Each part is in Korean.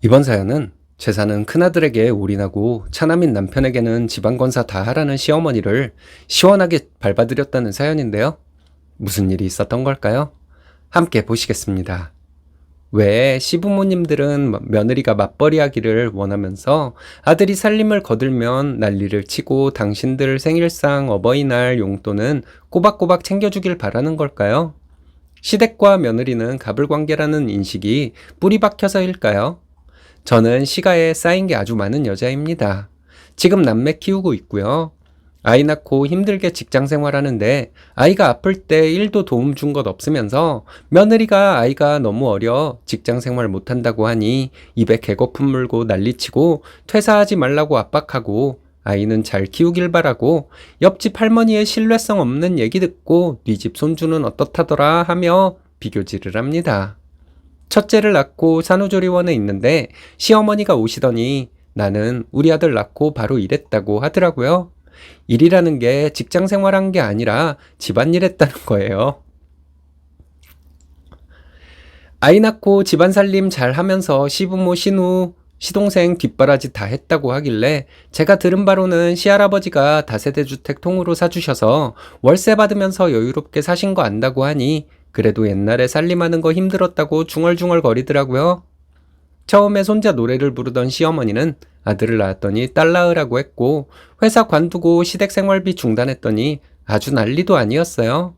이번 사연은 제 사는 큰아들에게 올인하고 차남인 남편에게는 집안건사 다 하라는 시어머니를 시원하게 밟아드렸다는 사연인데요. 무슨 일이 있었던 걸까요? 함께 보시겠습니다. 왜 시부모님들은 며느리가 맞벌이 하기를 원하면서 아들이 살림을 거들면 난리를 치고 당신들 생일상, 어버이날 용돈은 꼬박꼬박 챙겨주길 바라는 걸까요? 시댁과 며느리는 가불관계라는 인식이 뿌리 박혀서일까요? 저는 시가에 쌓인 게 아주 많은 여자입니다. 지금 남매 키우고 있고요. 아이 낳고 힘들게 직장 생활하는데 아이가 아플 때 일도 도움 준 것 없으면서 며느리가 아이가 너무 어려 직장 생활 못한다고 하니 입에 개거품 물고 난리치고 퇴사하지 말라고 압박하고 아이는 잘 키우길 바라고 옆집 할머니의 신뢰성 없는 얘기 듣고 네 집 손주는 어떻다더라 하며 비교질을 합니다. 첫째를 낳고 산후조리원에 있는데 시어머니가 오시더니 나는 우리 아들 낳고 바로 일했다고 하더라고요. 일이라는 게 직장 생활한 게 아니라 집안일 했다는 거예요. 아이 낳고 집안 살림 잘 하면서 시부모, 시누, 시동생 뒷바라지 다 했다고 하길래 제가 들은 바로는 시할아버지가 다세대 주택 통으로 사주셔서 월세 받으면서 여유롭게 사신 거 안다고 하니 그래도 옛날에 살림하는 거 힘들었다고 중얼중얼 거리더라고요. 처음에 손자 노래를 부르던 시어머니는 아들을 낳았더니 딸 낳으라고 했고 회사 관두고 시댁 생활비 중단했더니 아주 난리도 아니었어요.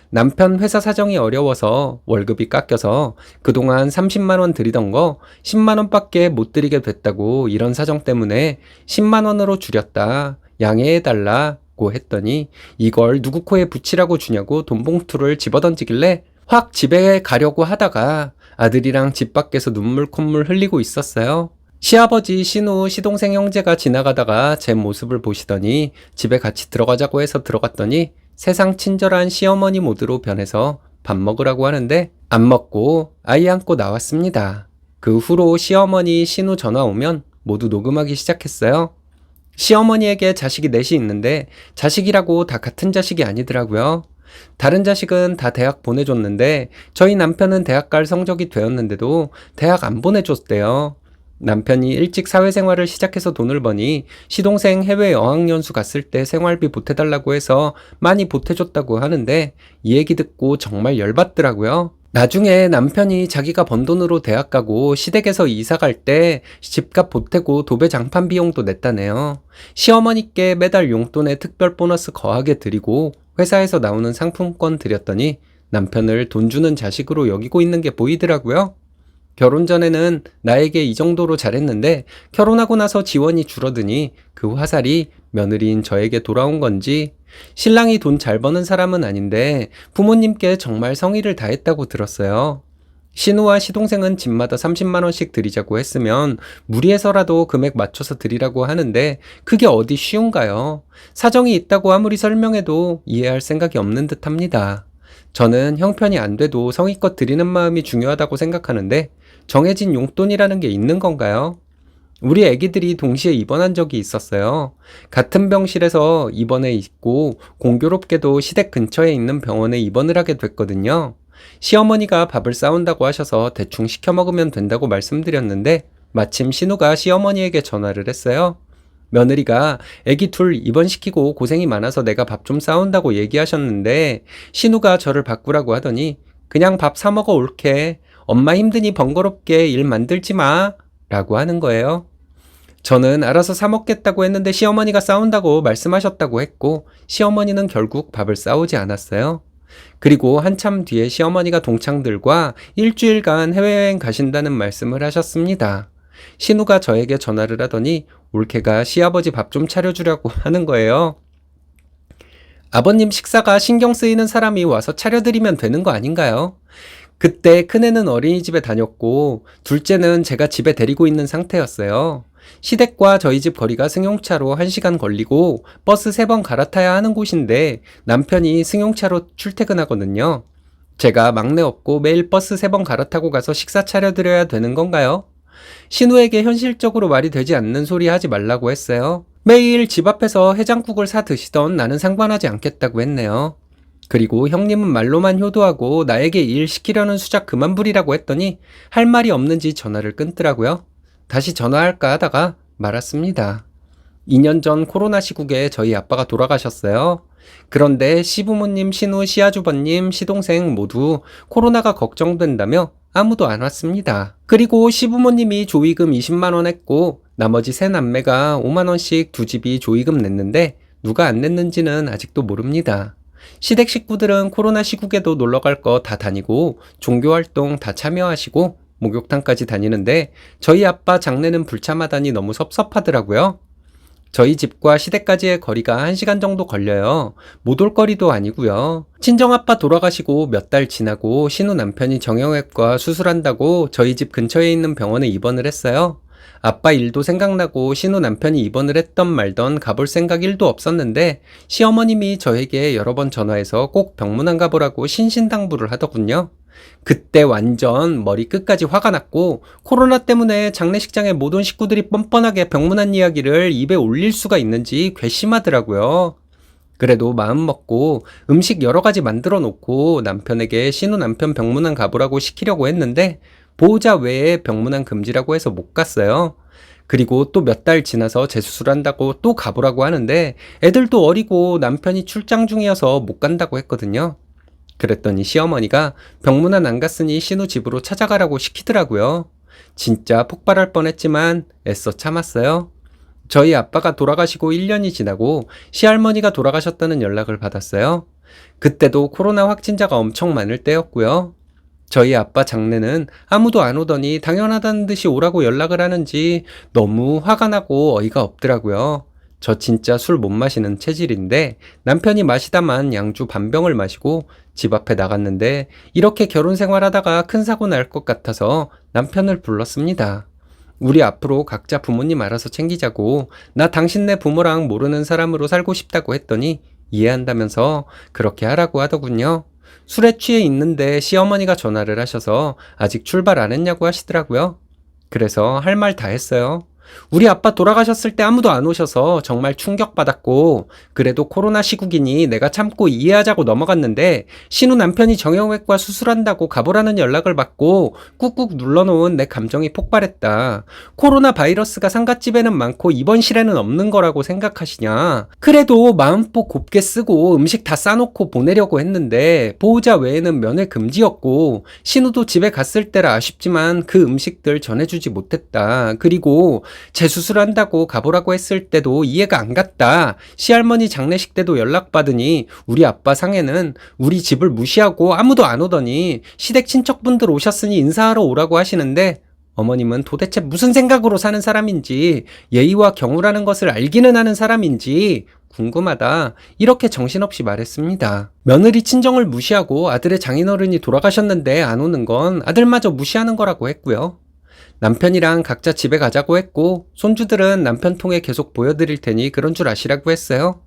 남편 회사 사정이 어려워서 월급이 깎여서 그동안 30만 원 드리던 거 10만 원밖에 못 드리게 됐다고 이런 사정 때문에 10만 원으로 줄였다. 양해해달라고 했더니 이걸 누구 코에 붙이라고 주냐고 돈 봉투를 집어던지길래 확 집에 가려고 하다가 아들이랑 집 밖에서 눈물 콧물 흘리고 있었어요. 시아버지, 시누, 시동생 형제가 지나가다가 제 모습을 보시더니 집에 같이 들어가자고 해서 들어갔더니 세상 친절한 시어머니 모드로 변해서 밥 먹으라고 하는데 안 먹고 아이 안고 나왔습니다. 그 후로 시어머니, 시누 전화 오면 모두 녹음하기 시작했어요. 시어머니에게 자식이 넷이 있는데 자식이라고 다 같은 자식이 아니더라고요. 다른 자식은 다 대학 보내줬는데 저희 남편은 대학 갈 성적이 되었는데도 대학 안 보내줬대요. 남편이 일찍 사회생활을 시작해서 돈을 버니 시동생 해외 어학연수 갔을 때 생활비 보태달라고 해서 많이 보태줬다고 하는데 이 얘기 듣고 정말 열받더라고요. 나중에 남편이 자기가 번 돈으로 대학 가고 시댁에서 이사 갈 때 집값 보태고 도배 장판 비용도 냈다네요. 시어머니께 매달 용돈에 특별 보너스 거하게 드리고 회사에서 나오는 상품권 드렸더니 남편을 돈 주는 자식으로 여기고 있는 게 보이더라고요. 결혼 전에는 나에게 이 정도로 잘했는데 결혼하고 나서 지원이 줄어드니 그 화살이 며느리인 저에게 돌아온 건지 신랑이 돈 잘 버는 사람은 아닌데 부모님께 정말 성의를 다했다고 들었어요. 신우와 시동생은 집마다 30만 원씩 드리자고 했으면 무리해서라도 금액 맞춰서 드리라고 하는데 그게 어디 쉬운가요? 사정이 있다고 아무리 설명해도 이해할 생각이 없는 듯합니다. 저는 형편이 안 돼도 성의껏 드리는 마음이 중요하다고 생각하는데 정해진 용돈이라는 게 있는 건가요? 우리 애기들이 동시에 입원한 적이 있었어요. 같은 병실에서 입원해 있고 공교롭게도 시댁 근처에 있는 병원에 입원을 하게 됐거든요. 시어머니가 밥을 싸운다고 하셔서 대충 시켜 먹으면 된다고 말씀드렸는데 마침 신우가 시어머니에게 전화를 했어요. 며느리가 애기 둘 입원시키고 고생이 많아서 내가 밥 좀 싸운다고 얘기하셨는데 신우가 저를 바꾸라고 하더니 그냥 밥 사 먹어 올게. 엄마 힘드니 번거롭게 일 만들지 마. 라고 하는 거예요. 저는 알아서 사 먹겠다고 했는데 시어머니가 싸운다고 말씀하셨다고 했고 시어머니는 결국 밥을 싸우지 않았어요. 그리고 한참 뒤에 시어머니가 동창들과 일주일간 해외여행 가신다는 말씀을 하셨습니다. 신우가 저에게 전화를 하더니 올케가 시아버지 밥 좀 차려주려고 하는 거예요. 아버님 식사가 신경 쓰이는 사람이 와서 차려드리면 되는 거 아닌가요? 그때 큰애는 어린이집에 다녔고 둘째는 제가 집에 데리고 있는 상태였어요. 시댁과 저희 집 거리가 승용차로 1시간 걸리고 버스 3번 갈아타야 하는 곳인데 남편이 승용차로 출퇴근하거든요. 제가 막내 없고 매일 버스 3번 갈아타고 가서 식사 차려드려야 되는 건가요? 신우에게 현실적으로 말이 되지 않는 소리 하지 말라고 했어요. 매일 집 앞에서 해장국을 사 드시던 나는 상관하지 않겠다고 했네요. 그리고 형님은 말로만 효도하고 나에게 일 시키려는 수작 그만 부리라고 했더니 할 말이 없는지 전화를 끊더라고요. 다시 전화할까 하다가 말았습니다. 2년 전 코로나 시국에 저희 아빠가 돌아가셨어요. 그런데 시부모님, 시누, 시아주버님, 시동생 모두 코로나가 걱정된다며 아무도 안 왔습니다. 그리고 시부모님이 조의금 20만 원 했고 나머지 세 남매가 5만 원씩 두 집이 조의금 냈는데 누가 안 냈는지는 아직도 모릅니다. 시댁 식구들은 코로나 시국에도 놀러갈 거 다 다니고 종교활동 다 참여하시고 목욕탕까지 다니는데 저희 아빠 장례는 불참하다니 너무 섭섭하더라고요. 저희 집과 시댁까지의 거리가 1시간 정도 걸려요. 못 올 거리도 아니고요. 친정아빠 돌아가시고 몇 달 지나고 신우 남편이 정형외과 수술한다고 저희 집 근처에 있는 병원에 입원을 했어요. 아빠 일도 생각나고 신우 남편이 입원을 했던 말던 가볼 생각 1도 없었는데 시어머님이 저에게 여러 번 전화해서 꼭 병문안 가보라고 신신당부를 하더군요. 그때 완전 머리 끝까지 화가 났고 코로나 때문에 장례식장에 모든 식구들이 뻔뻔하게 병문안 이야기를 입에 올릴 수가 있는지 괘씸하더라고요. 그래도 마음 먹고 음식 여러 가지 만들어 놓고 남편에게 신우 남편 병문안 가보라고 시키려고 했는데 보호자 외에 병문안 금지라고 해서 못 갔어요. 그리고 또 몇 달 지나서 재수술한다고 또 가보라고 하는데 애들도 어리고 남편이 출장 중이어서 못 간다고 했거든요. 그랬더니 시어머니가 병문안 안 갔으니 신우 집으로 찾아가라고 시키더라고요. 진짜 폭발할 뻔했지만 애써 참았어요. 저희 아빠가 돌아가시고 1년이 지나고 시할머니가 돌아가셨다는 연락을 받았어요. 그때도 코로나 확진자가 엄청 많을 때였고요. 저희 아빠 장례는 아무도 안 오더니 당연하다는 듯이 오라고 연락을 하는지 너무 화가 나고 어이가 없더라고요. 저 진짜 술 못 마시는 체질인데 남편이 마시다만 양주 반병을 마시고 집 앞에 나갔는데 이렇게 결혼 생활하다가 큰 사고 날 것 같아서 남편을 불렀습니다. 우리 앞으로 각자 부모님 알아서 챙기자고 나 당신네 부모랑 모르는 사람으로 살고 싶다고 했더니 이해한다면서 그렇게 하라고 하더군요. 술에 취해 있는데 시어머니가 전화를 하셔서 아직 출발 안 했냐고 하시더라고요. 그래서 할 말 다 했어요. 우리 아빠 돌아가셨을 때 아무도 안 오셔서 정말 충격받았고 그래도 코로나 시국이니 내가 참고 이해하자고 넘어갔는데 신우 남편이 정형외과 수술한다고 가보라는 연락을 받고 꾹꾹 눌러놓은 내 감정이 폭발했다. 코로나 바이러스가 상갓집에는 많고 입원실에는 없는 거라고 생각하시냐. 그래도 마음속 곱게 쓰고 음식 다 싸놓고 보내려고 했는데 보호자 외에는 면회 금지였고 신우도 집에 갔을 때라 아쉽지만 그 음식들 전해주지 못했다. 그리고 재수술한다고 가보라고 했을 때도 이해가 안 갔다. 시할머니 장례식 때도 연락받으니 우리 아빠 상에는 우리 집을 무시하고 아무도 안 오더니 시댁 친척분들 오셨으니 인사하러 오라고 하시는데 어머님은 도대체 무슨 생각으로 사는 사람인지 예의와 경우라는 것을 알기는 하는 사람인지 궁금하다. 이렇게 정신없이 말했습니다. 며느리 친정을 무시하고 아들의 장인어른이 돌아가셨는데 안 오는 건 아들마저 무시하는 거라고 했고요. 남편이랑 각자 집에 가자고 했고 손주들은 남편 통해 계속 보여드릴 테니 그런 줄 아시라고 했어요.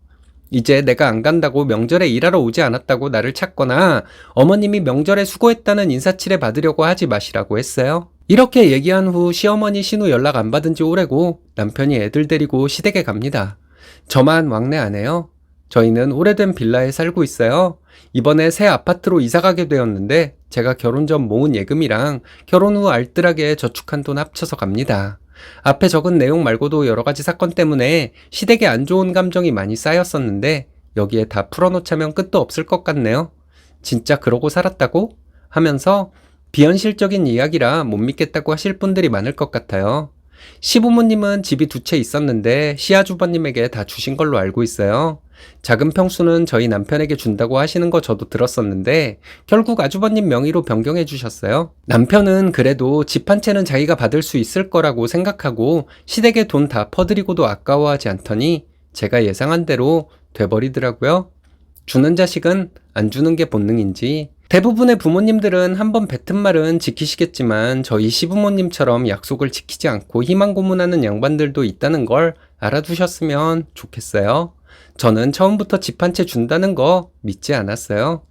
이제 내가 안 간다고 명절에 일하러 오지 않았다고 나를 찾거나 어머님이 명절에 수고했다는 인사치레 받으려고 하지 마시라고 했어요. 이렇게 얘기한 후 시어머니 신우 연락 안 받은 지 오래고 남편이 애들 데리고 시댁에 갑니다. 저만 왕래 안 해요. 저희는 오래된 빌라에 살고 있어요. 이번에 새 아파트로 이사 가게 되었는데 제가 결혼 전 모은 예금이랑 결혼 후 알뜰하게 저축한 돈 합쳐서 갑니다. 앞에 적은 내용 말고도 여러 가지 사건 때문에 시댁에 안 좋은 감정이 많이 쌓였었는데 여기에 다 풀어놓자면 끝도 없을 것 같네요. 진짜 그러고 살았다고? 하면서 비현실적인 이야기라 못 믿겠다고 하실 분들이 많을 것 같아요. 시부모님은 집이 두 채 있었는데 시아주버님에게 다 주신 걸로 알고 있어요. 작은 평수는 저희 남편에게 준다고 하시는 거 저도 들었었는데 결국 아주버님 명의로 변경해 주셨어요. 남편은 그래도 집 한 채는 자기가 받을 수 있을 거라고 생각하고 시댁에 돈 다 퍼드리고도 아까워하지 않더니 제가 예상한 대로 돼버리더라고요. 주는 자식은 안 주는 게 본능인지 대부분의 부모님들은 한번 뱉은 말은 지키시겠지만 저희 시부모님처럼 약속을 지키지 않고 희망 고문하는 양반들도 있다는 걸 알아두셨으면 좋겠어요. 저는 처음부터 집 한 채 준다는 거 믿지 않았어요.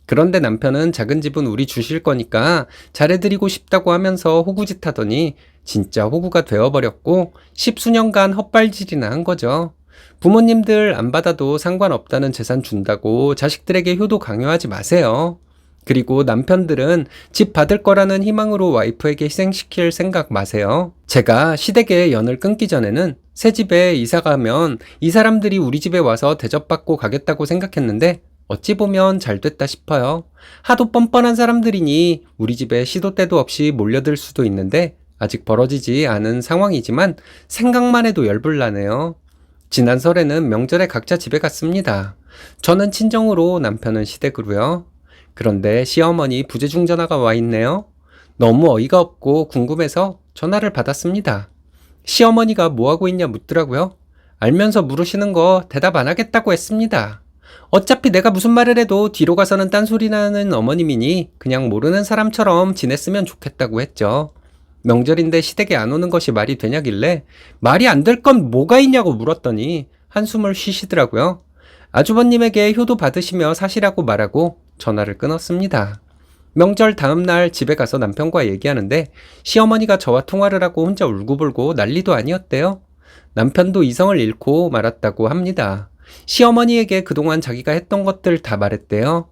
그런데 남편은 작은 집은 우리 주실 거니까 잘해드리고 싶다고 하면서 호구짓 하더니 진짜 호구가 되어버렸고 10수년간 헛발질이나 한 거죠. 부모님들 안 받아도 상관없다는 재산 준다고 자식들에게 효도 강요하지 마세요. 그리고 남편들은 집 받을 거라는 희망으로 와이프에게 희생시킬 생각 마세요. 제가 시댁의 연을 끊기 전에는 새 집에 이사 가면 이 사람들이 우리 집에 와서 대접받고 가겠다고 생각했는데 어찌 보면 잘 됐다 싶어요. 하도 뻔뻔한 사람들이니 우리 집에 시도 때도 없이 몰려들 수도 있는데 아직 벌어지지 않은 상황이지만 생각만 해도 열불나네요. 지난 설에는 명절에 각자 집에 갔습니다. 저는 친정으로, 남편은 시댁으로요. 그런데 시어머니 부재중 전화가 와 있네요. 너무 어이가 없고 궁금해서 전화를 받았습니다. 시어머니가 뭐하고 있냐 묻더라고요. 알면서 물으시는 거 대답 안 하겠다고 했습니다. 어차피 내가 무슨 말을 해도 뒤로 가서는 딴소리 나는 어머님이니 그냥 모르는 사람처럼 지냈으면 좋겠다고 했죠. 명절인데 시댁에 안 오는 것이 말이 되냐길래 말이 안 될 건 뭐가 있냐고 물었더니 한숨을 쉬시더라고요. 아주버님에게 효도 받으시며 사시라고 말하고 전화를 끊었습니다. 명절 다음 날 집에 가서 남편과 얘기하는데 시어머니가 저와 통화를 하고 혼자 울고불고 난리도 아니었대요. 남편도 이성을 잃고 말았다고 합니다. 시어머니에게 그동안 자기가 했던 것들 다 말했대요.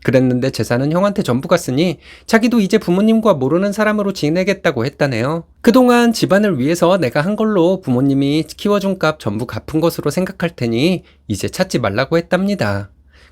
그랬는데 재산은 형한테 전부 갔으니 자기도 이제 부모님과 모르는 사람으로 지내겠다고 했다네요. 그동안 집안을 위해서 내가 한 걸로 부모님이 키워준 값 전부 갚은 것으로 생각할 테니 이제 찾지 말라고 했답니다.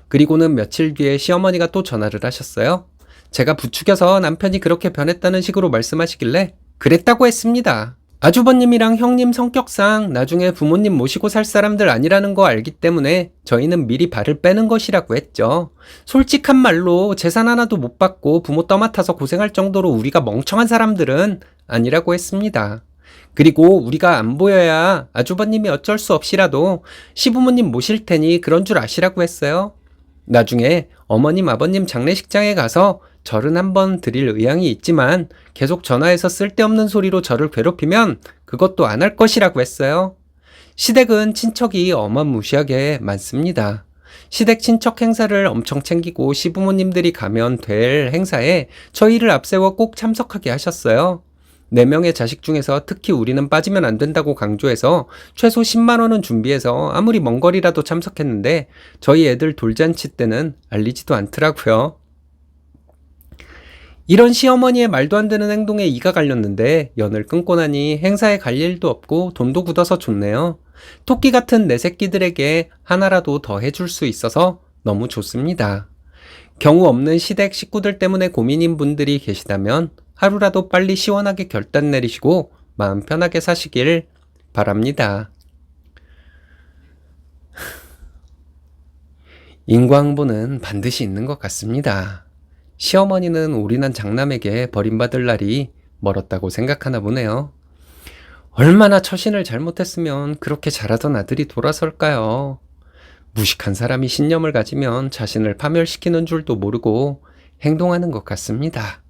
그리고는 며칠 뒤에 시어머니가 또 전화를 하셨어요. 제가 부추겨서 남편이 그렇게 변했다는 식으로 말씀하시길래 그랬다고 했습니다. 아주버님이랑 형님 성격상 나중에 부모님 모시고 살 사람들 아니라는 거 알기 때문에 저희는 미리 발을 빼는 것이라고 했죠. 솔직한 말로 재산 하나도 못 받고 부모 떠맡아서 고생할 정도로 우리가 멍청한 사람들은 아니라고 했습니다. 그리고 우리가 안 보여야 아주버님이 어쩔 수 없이라도 시부모님 모실 테니 그런 줄 아시라고 했어요. 나중에 어머님 아버님 장례식장에 가서 절은 한번 드릴 의향이 있지만 계속 전화해서 쓸데없는 소리로 저를 괴롭히면 그것도 안 할 것이라고 했어요. 시댁은 친척이 어마무시하게 많습니다. 시댁 친척 행사를 엄청 챙기고 시부모님들이 가면 될 행사에 저희를 앞세워 꼭 참석하게 하셨어요. 4명의 자식 중에서 특히 우리는 빠지면 안 된다고 강조해서 최소 10만 원은 준비해서 아무리 먼 거리라도 참석했는데 저희 애들 돌잔치 때는 알리지도 않더라고요. 이런 시어머니의 말도 안 되는 행동에 이가 갈렸는데 연을 끊고 나니 행사에 갈 일도 없고 돈도 굳어서 좋네요. 토끼 같은 내 새끼들에게 하나라도 더 해줄 수 있어서 너무 좋습니다. 경우 없는 시댁 식구들 때문에 고민인 분들이 계시다면 하루라도 빨리 시원하게 결단 내리시고 마음 편하게 사시길 바랍니다. 인과응보는 반드시 있는 것 같습니다. 시어머니는 올인한 장남에게 버림받을 날이 멀었다고 생각하나 보네요. 얼마나 처신을 잘못했으면 그렇게 잘하던 아들이 돌아설까요? 무식한 사람이 신념을 가지면 자신을 파멸시키는 줄도 모르고 행동하는 것 같습니다.